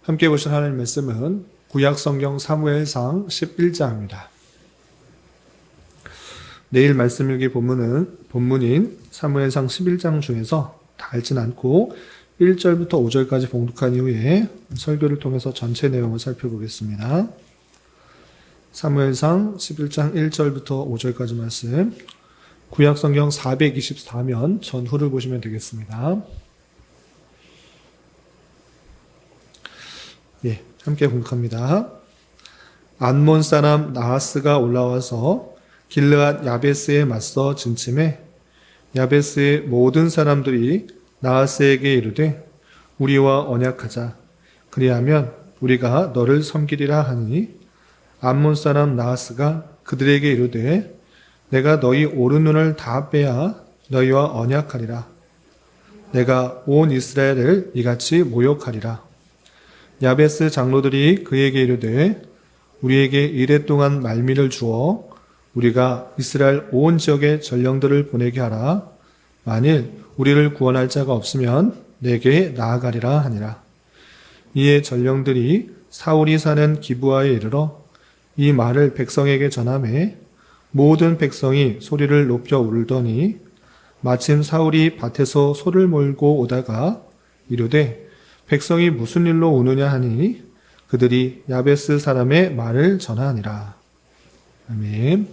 함께 보신 하나님 말씀은 구약성경 사무엘상 11장입니다. 내일 말씀 일기 본문인 사무엘상 11장 중에서 다 읽진 않고 1절부터 5절까지 봉독한 이후에 설교를 통해서 전체 내용을 살펴보겠습니다. 사무엘상 11장 1절부터 5절까지 말씀, 구약성경 424면 전후를 보시면 되겠습니다. 함께 봉독합니다. 안몬 사람 나하스가 올라와서 길르앗 야베스에 맞서 진침해 야베스의 모든 사람들이 나하스에게 이르되 우리와 언약하자. 그리하면 우리가 너를 섬기리라 하니 안몬 사람 나하스가 그들에게 이르되 내가 너희 오른눈을 다 빼야 너희와 언약하리라. 내가 온 이스라엘을 이같이 모욕하리라. 야베스 장로들이 그에게 이르되 우리에게 이레 동안 말미를 주어 우리가 이스라엘 온 지역에 전령들을 보내게 하라. 만일 우리를 구원할 자가 없으면 내게 나아가리라 하니라. 이에 전령들이 사울이 사는 기브아에 이르러 이 말을 백성에게 전하매 모든 백성이 소리를 높여 울더니 마침 사울이 밭에서 소를 몰고 오다가 이르되 백성이 무슨 일로 우느냐 하니 그들이 야베스 사람의 말을 전하니라. 아멘.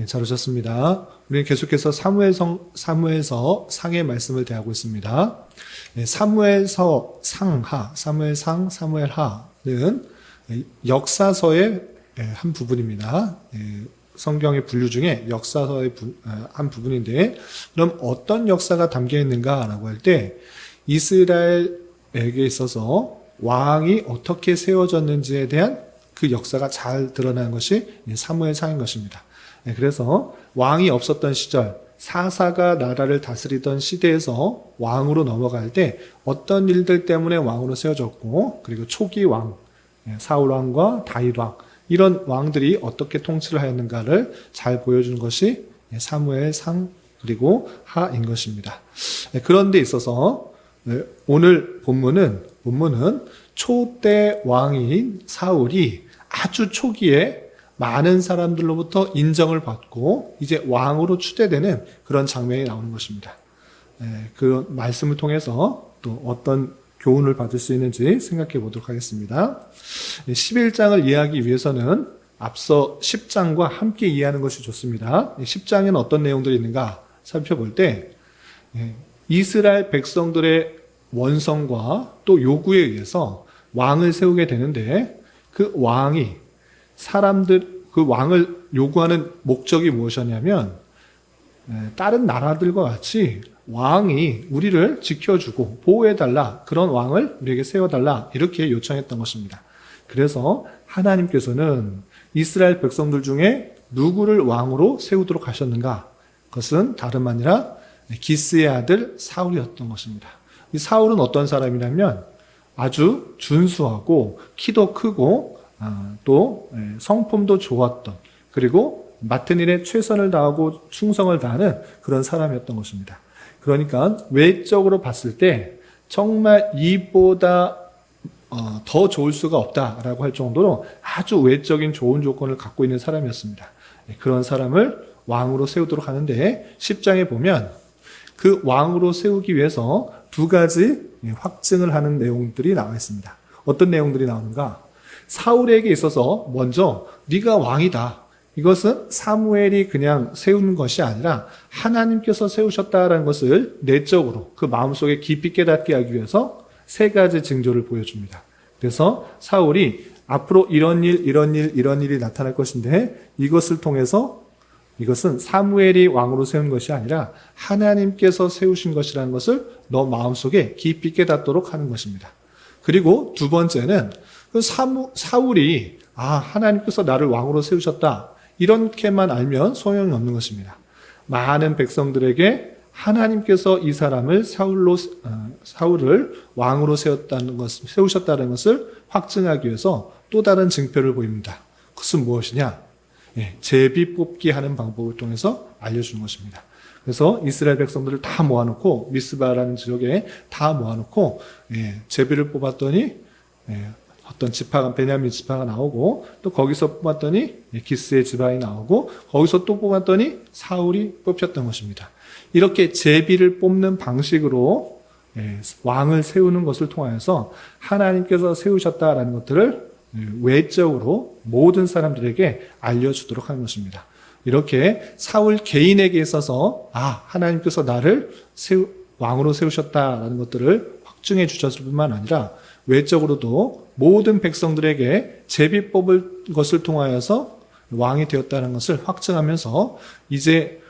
잘 오셨습니다. 우리는 계속해서 사무엘서 상의 말씀을 대하고 있습니다. 사무엘서 상하, 사무엘상, 사무엘하는 역사서의 한 부분입니다. 성경의 분류 중에 역사서의 한 부분인데, 그럼 어떤 역사가 담겨 있는가라고 할 때 이스라엘에게 있어서 왕이 어떻게 세워졌는지에 대한 그 역사가 잘 드러나는 것이 사무엘상인 것입니다. 그래서 왕이 없었던 시절, 사사가 나라를 다스리던 시대에서 왕으로 넘어갈 때 어떤 일들 때문에 왕으로 세워졌고, 그리고 초기 왕, 사울 왕과 다윗 왕, 이런 왕들이 어떻게 통치를 하였는가를 잘 보여주는 것이 사무엘상 그리고 하인 것입니다. 그런 데 있어서 오늘 본문은 초대 왕인 사울이 아주 초기에 많은 사람들로부터 인정을 받고 이제 왕으로 추대되는 그런 장면이 나오는 것입니다. 그 말씀을 통해서 또 어떤 교훈을 받을 수 있는지 생각해 보도록 하겠습니다. 11장을 이해하기 위해서는 앞서 10장과 함께 이해하는 것이 좋습니다. 10장에는 어떤 내용들이 있는가 살펴볼 때 이스라엘 백성들의 원성과 또 요구에 의해서 왕을 세우게 되는데, 그 왕이 그 왕을 요구하는 목적이 무엇이었냐면 다른 나라들과 같이 왕이 우리를 지켜주고 보호해달라, 그런 왕을 우리에게 세워달라, 이렇게 요청했던 것입니다. 그래서 하나님께서는 이스라엘 백성들 중에 누구를 왕으로 세우도록 하셨는가? 그것은 다름 아니라 기스의 아들 사울이었던 것입니다. 이 사울은 어떤 사람이냐면 아주 준수하고 키도 크고 또 성품도 좋았던, 그리고 맡은 일에 최선을 다하고 충성을 다하는 그런 사람이었던 것입니다. 그러니까 외적으로 봤을 때 정말 이보다 더 좋을 수가 없다라고 할 정도로 아주 외적인 좋은 조건을 갖고 있는 사람이었습니다. 그런 사람을 왕으로 세우도록 하는데 10장에 보면 그 왕으로 세우기 위해서 두 가지 확증을 하는 내용들이 나와 있습니다. 어떤 내용들이 나오는가? 사울에게 있어서 먼저 네가 왕이다. 이것은 사무엘이 그냥 세우는 것이 아니라 하나님께서 세우셨다라는 것을 내적으로 그 마음속에 깊이 깨닫게 하기 위해서 세 가지 징조를 보여줍니다. 그래서 사울이 앞으로 이런 일이 나타날 것인데 이것을 통해서 이것은 사무엘이 왕으로 세운 것이 아니라 하나님께서 세우신 것이라는 것을 너 마음속에 깊이 깨닫도록 하는 것입니다. 그리고 두 번째는 그 사울이 하나님께서 나를 왕으로 세우셨다, 이렇게만 알면 소용이 없는 것입니다. 많은 백성들에게 하나님께서 이 사람을 사울을 왕으로 세우셨다는 것을 확증하기 위해서 또 다른 증표를 보입니다. 그것은 무엇이냐? 제비 뽑기 하는 방법을 통해서 알려주는 것입니다. 그래서 이스라엘 백성들을 다 모아놓고 미스바라는 지역에 다 모아놓고 제비를 뽑았더니 어떤 지파가 베냐민 지파가 나오고 또 거기서 뽑았더니 기스의 지파이 나오고 거기서 또 뽑았더니 사울이 뽑혔던 것입니다. 이렇게 제비를 뽑는 방식으로 왕을 세우는 것을 통하여서 하나님께서 세우셨다라는 것들을 외적으로 모든 사람들에게 알려주도록 하는 것입니다. 이렇게 사울 개인에게 있어서 하나님께서 나를 왕으로 세우셨다라는 것들을 확증해 주셨을 뿐만 아니라 외적으로도 모든 백성들에게 제비 뽑을 것을 통하여서 왕이 되었다는 것을 확증하면서 이제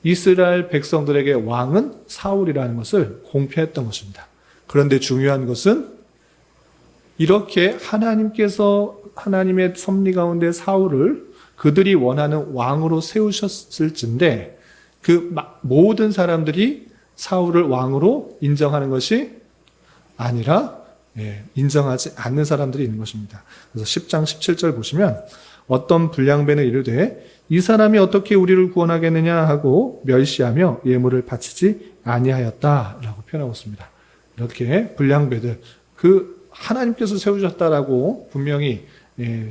이스라엘 백성들에게 왕은 사울이라는 것을 공표했던 것입니다. 그런데 중요한 것은 이렇게 하나님께서 하나님의 섭리 가운데 사울을 그들이 원하는 왕으로 세우셨을진데 그 모든 사람들이 사울을 왕으로 인정하는 것이 아니라 인정하지 않는 사람들이 있는 것입니다. 그래서 10장 17절 보시면 어떤 불량배는 이르되 이 사람이 어떻게 우리를 구원하겠느냐 하고 멸시하며 예물을 바치지 아니하였다라고 표현하고 있습니다. 이렇게 불량배들 그 하나님께서 세우셨다라고 분명히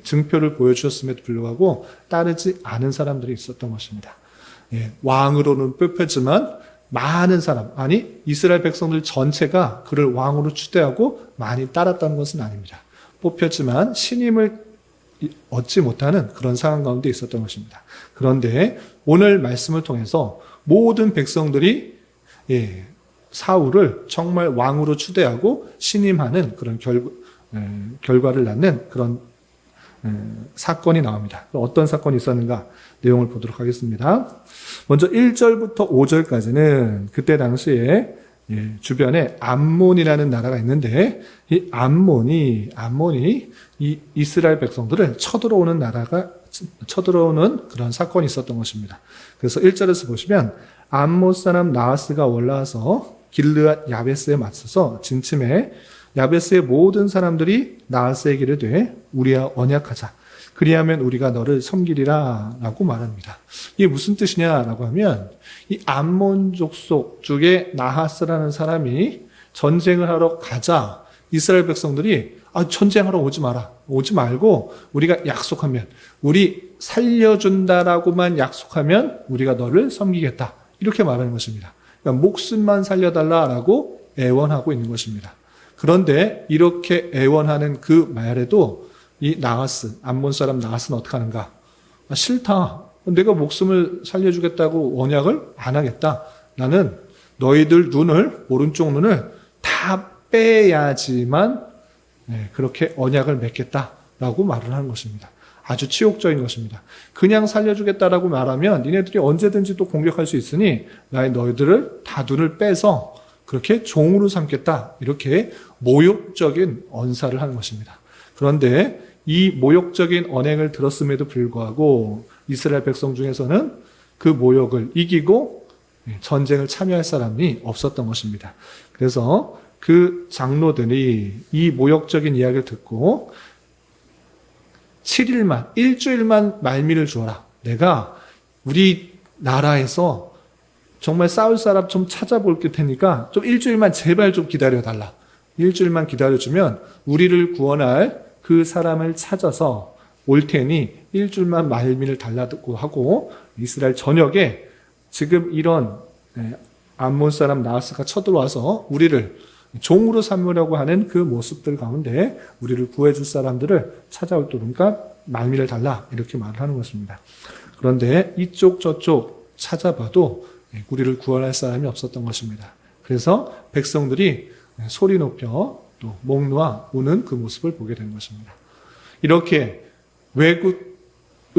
증표를 보여주셨음에도 불구하고 따르지 않은 사람들이 있었던 것입니다. 왕으로는 뽑혔지만 많은 사람, 이스라엘 백성들 전체가 그를 왕으로 추대하고 많이 따랐다는 것은 아닙니다. 뽑혔지만 신임을 얻지 못하는 그런 상황 가운데 있었던 것입니다. 그런데 오늘 말씀을 통해서 모든 백성들이 사울을 정말 왕으로 추대하고 신임하는 그런 결과를 낳는 그런 사건이 나옵니다. 어떤 사건이 있었는가 내용을 보도록 하겠습니다. 먼저 1절부터 5절까지는 그때 당시에 주변에 암몬이라는 나라가 있는데 이 암몬이 이 이스라엘 백성들을 쳐들어오는 그런 사건이 있었던 것입니다. 그래서 1절에서 보시면 암몬 사람 나하스가 올라와서 길르앗 야베스에 맞서서 진침해 야베스의 모든 사람들이 나하스에게 이르되 우리와 언약하자. 그리하면 우리가 너를 섬기리라 라고 말합니다. 이게 무슨 뜻이냐라고 하면 이 암몬 족속 중에 나하스라는 사람이 전쟁을 하러 가자 이스라엘 백성들이 전쟁하러 오지 말고 우리가 약속하면 우리 살려준다라고만 약속하면 우리가 너를 섬기겠다 이렇게 말하는 것입니다. 그러니까 목숨만 살려달라라고 애원하고 있는 것입니다. 그런데 이렇게 애원하는 그 말에도 이 나하스, 암몬 사람 나하스는 어떻게 하는가? 싫다. 내가 목숨을 살려주겠다고 언약을 안 하겠다. 나는 너희들 오른쪽 눈을 다 빼야지만 그렇게 언약을 맺겠다라고 말을 하는 것입니다. 아주 치욕적인 것입니다. 그냥 살려주겠다라고 말하면 니네들이 언제든지 또 공격할 수 있으니 너희들을 다 눈을 빼서 그렇게 종으로 삼겠다. 이렇게 모욕적인 언사를 하는 것입니다. 그런데 이 모욕적인 언행을 들었음에도 불구하고 이스라엘 백성 중에서는 그 모욕을 이기고 전쟁을 참여할 사람이 없었던 것입니다. 그래서 그 장로들이 이 모욕적인 이야기를 듣고 일주일만 말미를 주어라. 내가 우리 나라에서 정말 싸울 사람 좀 찾아볼 테니까 좀 일주일만 제발 좀 기다려달라. 일주일만 기다려주면 우리를 구원할 그 사람을 찾아서 올 테니 일주일만 말미를 달라고 하고 이스라엘 전역에 지금 이런 암몬 사람 나하스가 쳐들어와서 우리를 종으로 삼으려고 하는 그 모습들 가운데 우리를 구해줄 사람들을 찾아오도록까 말미를 달라 이렇게 말을 하는 것입니다. 그런데 이쪽 저쪽 찾아봐도 우리를 구원할 사람이 없었던 것입니다. 그래서 백성들이 소리 높여 또 목 놓아 우는 그 모습을 보게 된 것입니다. 이렇게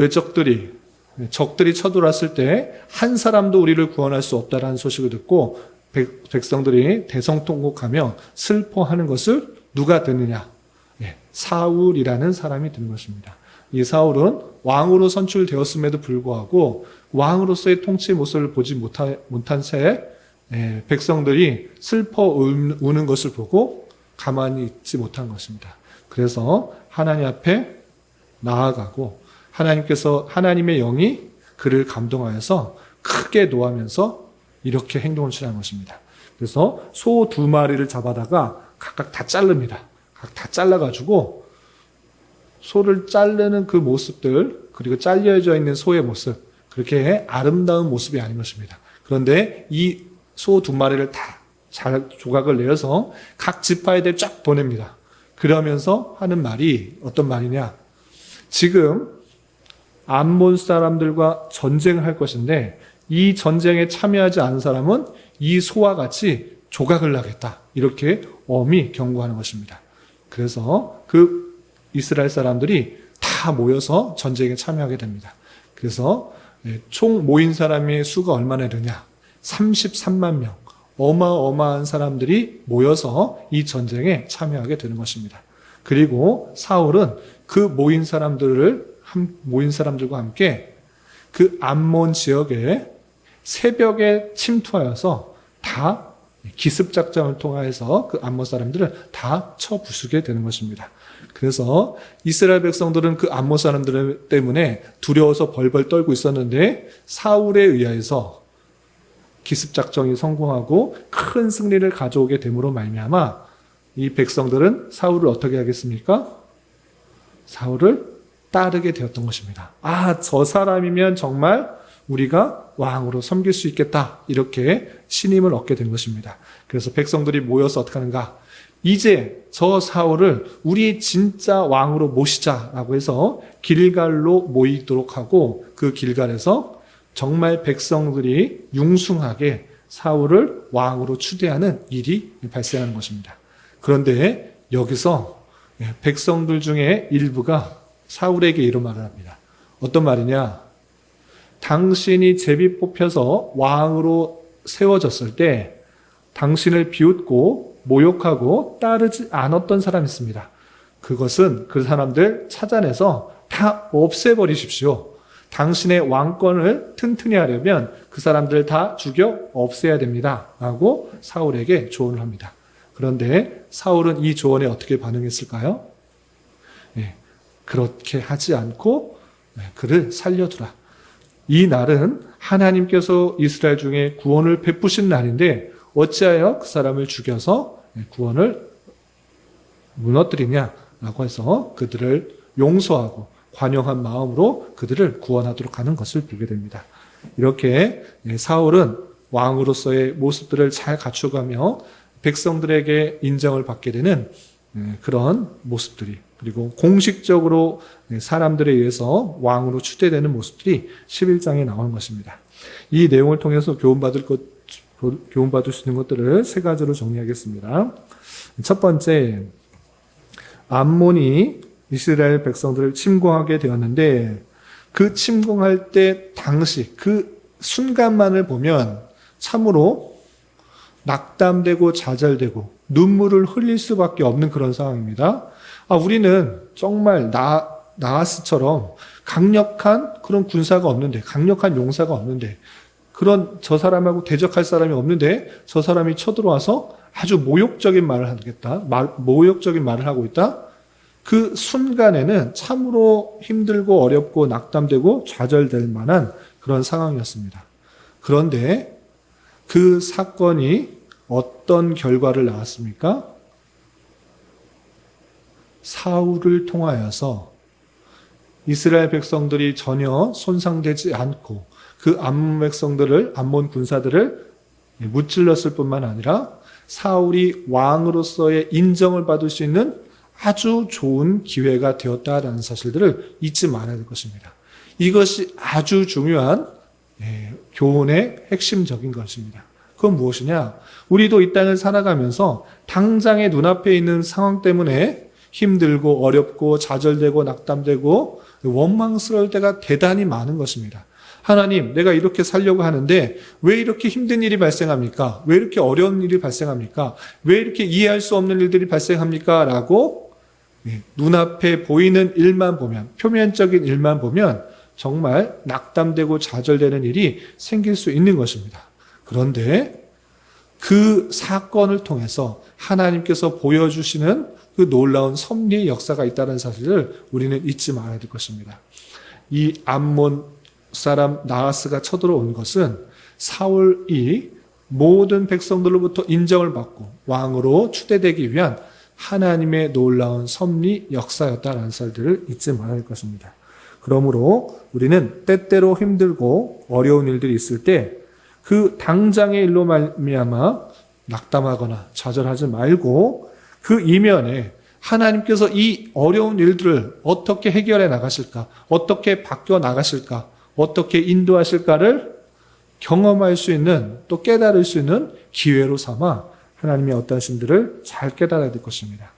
적들이 쳐들어왔을 때 한 사람도 우리를 구원할 수 없다라는 소식을 듣고 백성들이 대성통곡하며 슬퍼하는 것을 누가 듣느냐? 사울이라는 사람이 듣는 것입니다. 이 사울은 왕으로 선출되었음에도 불구하고 왕으로서의 통치 모습을 보지 못한 채 백성들이 슬퍼 우는 것을 보고 가만히 있지 못한 것입니다. 그래서 하나님 앞에 나아가고 하나님의 영이 그를 감동하여서 크게 노하면서 이렇게 행동을 취한 것입니다. 그래서 소 2마리를 잡아다가 각각 다 자릅니다. 다 잘라가지고 소를 자르는 그 모습들, 그리고 잘려져 있는 소의 모습, 그렇게 아름다운 모습이 아닌 것입니다. 그런데 이 소 2마리를 다 잘 조각을 내어서 각 지파에게 쫙 보냅니다. 그러면서 하는 말이 어떤 말이냐? 지금 암몬 사람들과 전쟁을 할 것인데 이 전쟁에 참여하지 않은 사람은 이 소와 같이 조각을 하겠다. 이렇게 엄히 경고하는 것입니다. 그래서 그 이스라엘 사람들이 다 모여서 전쟁에 참여하게 됩니다. 그래서 총 모인 사람의 수가 얼마나 되느냐? 33만 명. 어마어마한 사람들이 모여서 이 전쟁에 참여하게 되는 것입니다. 그리고 사울은 그 모인 사람들과 함께 그 암몬 지역에 새벽에 침투하여서 다 기습작전을 통해서 그 암몬 사람들을 다 쳐 부수게 되는 것입니다. 그래서 이스라엘 백성들은 그 암몬 사람들 때문에 두려워서 벌벌 떨고 있었는데 사울에 의하여서 기습작전이 성공하고 큰 승리를 가져오게 됨으로 말미암아 이 백성들은 사울을 어떻게 하겠습니까? 사울을 따르게 되었던 것입니다. 아, 저 사람이면 정말 우리가 왕으로 섬길 수 있겠다. 이렇게 신임을 얻게 된 것입니다. 그래서 백성들이 모여서 어떻게 하는가? 이제 저 사울을 우리 진짜 왕으로 모시자라고 해서 길갈로 모이도록 하고 그 길갈에서 정말 백성들이 융숭하게 사울을 왕으로 추대하는 일이 발생하는 것입니다. 그런데 여기서 백성들 중에 일부가 사울에게 이런 말을 합니다. 어떤 말이냐? 당신이 제비 뽑혀서 왕으로 세워졌을 때 당신을 비웃고 모욕하고 따르지 않았던 사람이 있습니다. 그것은 그 사람들 찾아내서 다 없애버리십시오. 당신의 왕권을 튼튼히 하려면 그 사람들 다 죽여 없애야 됩니다. 라고 사울에게 조언을 합니다. 그런데 사울은 이 조언에 어떻게 반응했을까요? 그렇게 하지 않고 그를 살려두라. 이 날은 하나님께서 이스라엘 중에 구원을 베푸신 날인데 어찌하여 그 사람을 죽여서 구원을 무너뜨리냐라고 해서 그들을 용서하고 관용한 마음으로 그들을 구원하도록 하는 것을 보게 됩니다. 이렇게 사울은 왕으로서의 모습들을 잘 갖추가며 백성들에게 인정을 받게 되는 그런 모습들이, 그리고 공식적으로 사람들에 의해서 왕으로 추대되는 모습들이 11장에 나오는 것입니다. 이 내용을 통해서 교훈받을 수 있는 것들을 3가지로 정리하겠습니다. 첫 번째, 암몬이 이스라엘 백성들을 침공하게 되었는데 그 침공할 때 당시 그 순간만을 보면 참으로 낙담되고 좌절되고 눈물을 흘릴 수밖에 없는 그런 상황입니다. 우리는 정말 나하스처럼 강력한 그런 군사가 없는데, 강력한 용사가 없는데, 그런 저 사람하고 대적할 사람이 없는데 저 사람이 쳐들어와서 아주 모욕적인 말을 하고 있다. 그 순간에는 참으로 힘들고 어렵고 낙담되고 좌절될 만한 그런 상황이었습니다. 그런데 그 사건이 어떤 결과를 낳았습니까? 사울을 통하여서 이스라엘 백성들이 전혀 손상되지 않고 그 암몬 군사들을 무찔렀을 뿐만 아니라 사울이 왕으로서의 인정을 받을 수 있는 아주 좋은 기회가 되었다라는 사실들을 잊지 말아야 될 것입니다. 이것이 아주 중요한 교훈의 핵심적인 것입니다. 그건 무엇이냐? 우리도 이 땅을 살아가면서 당장의 눈앞에 있는 상황 때문에 힘들고 어렵고 좌절되고 낙담되고 원망스러울 때가 대단히 많은 것입니다. 하나님, 내가 이렇게 살려고 하는데 왜 이렇게 힘든 일이 발생합니까? 왜 이렇게 어려운 일이 발생합니까? 왜 이렇게 이해할 수 없는 일들이 발생합니까? 라고 눈앞에 보이는 일만 보면, 표면적인 일만 보면 정말 낙담되고 좌절되는 일이 생길 수 있는 것입니다. 그런데 그 사건을 통해서 하나님께서 보여주시는 그 놀라운 섭리의 역사가 있다는 사실을 우리는 잊지 말아야 될 것입니다. 이 암몬 사람 나하스가 쳐들어온 것은 사울이 모든 백성들로부터 인정을 받고 왕으로 추대되기 위한 하나님의 놀라운 섭리 역사였다라는 사실들을 잊지 말아야 할 것입니다. 그러므로 우리는 때때로 힘들고 어려운 일들이 있을 때 그 당장의 일로 말미암아 낙담하거나 좌절하지 말고 그 이면에 하나님께서 이 어려운 일들을 어떻게 해결해 나가실까, 어떻게 바뀌어 나가실까, 어떻게 인도하실까를 경험할 수 있는, 또 깨달을 수 있는 기회로 삼아 하나님의 어떤 신들을 잘 깨달아야 될 것입니다.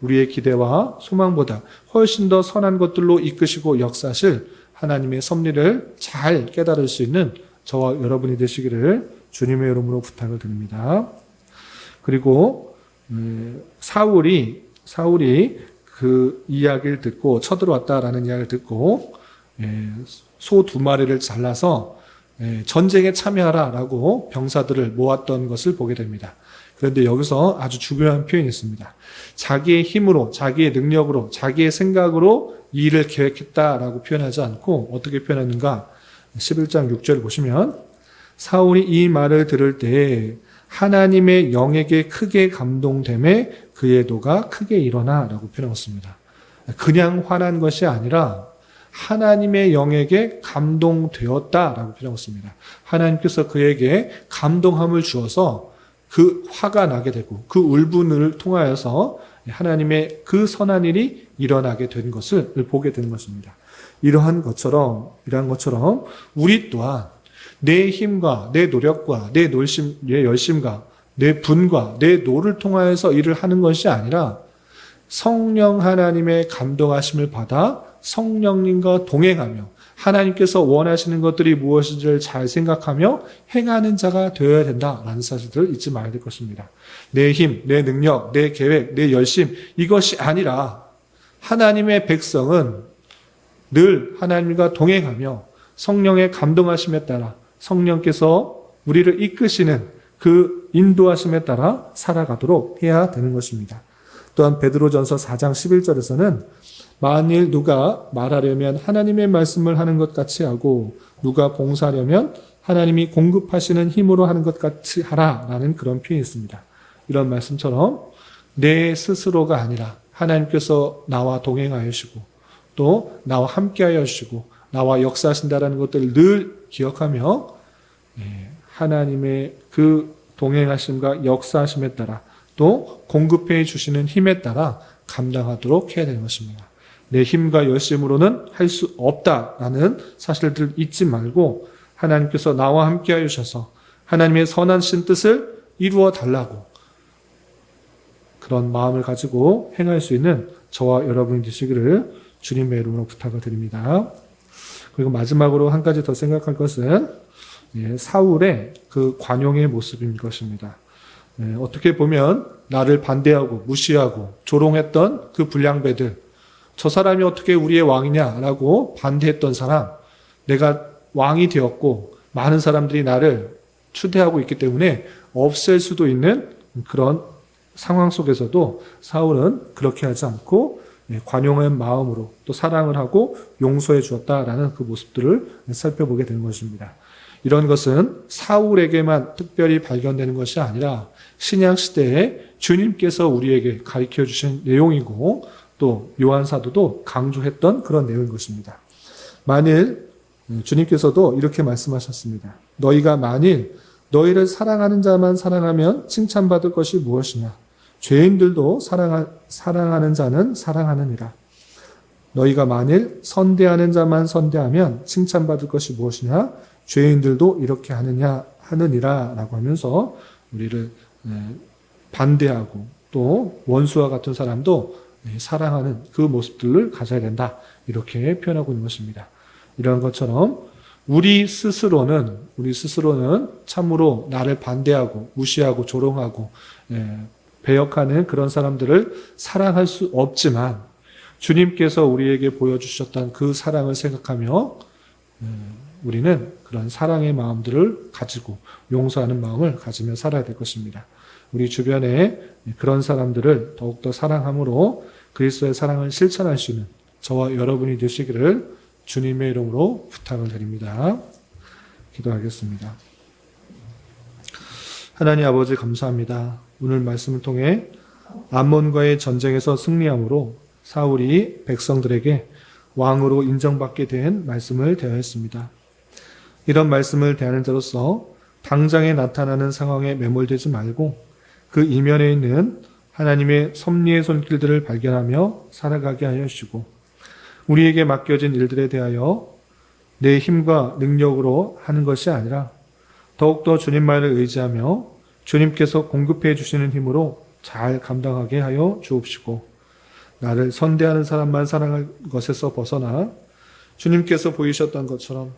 우리의 기대와 소망보다 훨씬 더 선한 것들로 이끄시고 역사하실 하나님의 섭리를 잘 깨달을 수 있는 저와 여러분이 되시기를 주님의 이름으로 부탁을 드립니다. 그리고 사울이 그 이야기를 듣고 쳐들어왔다라는 이야기를 듣고 소 2마리를 잘라서 전쟁에 참여하라라고 병사들을 모았던 것을 보게 됩니다. 그런데 여기서 아주 중요한 표현이 있습니다. 자기의 힘으로, 자기의 능력으로, 자기의 생각으로 이 일을 계획했다라고 표현하지 않고 어떻게 표현하는가? 11장 6절 보시면 사울이 이 말을 들을 때 하나님의 영에게 크게 감동됨에 그의 도가 크게 일어나라고 표현했습니다. 그냥 화난 것이 아니라 하나님의 영에게 감동되었다라고 표현했습니다. 하나님께서 그에게 감동함을 주어서 그 화가 나게 되고 그 울분을 통하여서 하나님의 그 선한 일이 일어나게 된 것을 보게 되는 것입니다. 이러한 것처럼 우리 또한 내 힘과 내 노력과 내 열심과 내 분과 내 노를 통하여서 일을 하는 것이 아니라 성령 하나님의 감동하심을 받아 성령님과 동행하며 하나님께서 원하시는 것들이 무엇인지를 잘 생각하며 행하는 자가 되어야 된다라는 사실들을 잊지 말아야 될 것입니다. 내 힘, 내 능력, 내 계획, 내 열심 이것이 아니라 하나님의 백성은 늘 하나님과 동행하며 성령의 감동하심에 따라 성령께서 우리를 이끄시는 그 인도하심에 따라 살아가도록 해야 되는 것입니다. 또한 베드로전서 4장 11절에서는 만일 누가 말하려면 하나님의 말씀을 하는 것 같이 하고 누가 봉사하려면 하나님이 공급하시는 힘으로 하는 것 같이 하라라는 그런 표현이 있습니다. 이런 말씀처럼 내 스스로가 아니라 하나님께서 나와 동행하여 주시고 또 나와 함께하여 주시고 나와 역사하신다라는 것들을 늘 기억하며 하나님의 그 동행하심과 역사하심에 따라 또 공급해 주시는 힘에 따라 감당하도록 해야 되는 것입니다. 내 힘과 열심으로는 할 수 없다라는 사실들을 잊지 말고 하나님께서 나와 함께하여 주셔서 하나님의 선하신 뜻을 이루어 달라고 그런 마음을 가지고 행할 수 있는 저와 여러분이 되시기를 주님의 이름으로 부탁을 드립니다. 그리고 마지막으로 한 가지 더 생각할 것은 사울의 그 관용의 모습인 것입니다. 어떻게 보면 나를 반대하고 무시하고 조롱했던 그 불량배들, 저 사람이 어떻게 우리의 왕이냐라고 반대했던 사람, 내가 왕이 되었고 많은 사람들이 나를 추대하고 있기 때문에 없앨 수도 있는 그런 상황 속에서도 사울은 그렇게 하지 않고 관용의 마음으로 또 사랑을 하고 용서해 주었다라는 그 모습들을 살펴보게 되는 것입니다. 이런 것은 사울에게만 특별히 발견되는 것이 아니라 신약시대에 주님께서 우리에게 가르쳐 주신 내용이고 또 요한 사도도 강조했던 그런 내용인 것입니다. 만일 주님께서도 이렇게 말씀하셨습니다. 너희가 만일 너희를 사랑하는 자만 사랑하면 칭찬받을 것이 무엇이냐? 죄인들도 사랑하는 자는 사랑하느니라. 너희가 만일 선대하는 자만 선대하면 칭찬받을 것이 무엇이냐? 죄인들도 이렇게 하느니라 라고 하면서 우리를 반대하고 또 원수와 같은 사람도 사랑하는 그 모습들을 가져야 된다. 이렇게 표현하고 있는 것입니다. 이런 것처럼 우리 스스로는 참으로 나를 반대하고 무시하고 조롱하고 배역하는 그런 사람들을 사랑할 수 없지만 주님께서 우리에게 보여주셨던 그 사랑을 생각하며 우리는 그런 사랑의 마음들을 가지고 용서하는 마음을 가지며 살아야 될 것입니다. 우리 주변에 그런 사람들을 더욱더 사랑함으로 그리스도의 사랑을 실천할 수 있는 저와 여러분이 되시기를 주님의 이름으로 부탁을 드립니다. 기도하겠습니다. 하나님 아버지 감사합니다. 오늘 말씀을 통해 암몬과의 전쟁에서 승리함으로 사울이 백성들에게 왕으로 인정받게 된 말씀을 대하였습니다. 이런 말씀을 대하는 자로서 당장에 나타나는 상황에 매몰되지 말고 그 이면에 있는 하나님의 섭리의 손길들을 발견하며 살아가게 하여 주시고, 우리에게 맡겨진 일들에 대하여 내 힘과 능력으로 하는 것이 아니라 더욱더 주님만을 의지하며 주님께서 공급해 주시는 힘으로 잘 감당하게 하여 주옵시고, 나를 선대하는 사람만 사랑할 것에서 벗어나 주님께서 보이셨던 것처럼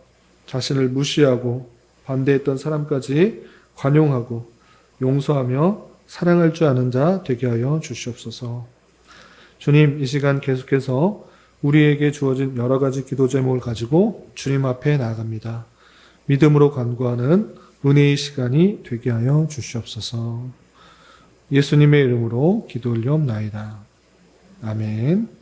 자신을 무시하고 반대했던 사람까지 관용하고 용서하며 사랑할 줄 아는 자 되게 하여 주시옵소서. 주님, 이 시간 계속해서 우리에게 주어진 여러 가지 기도 제목을 가지고 주님 앞에 나아갑니다. 믿음으로 간구하는 은혜의 시간이 되게 하여 주시옵소서. 예수님의 이름으로 기도 올리옵나이다. 아멘.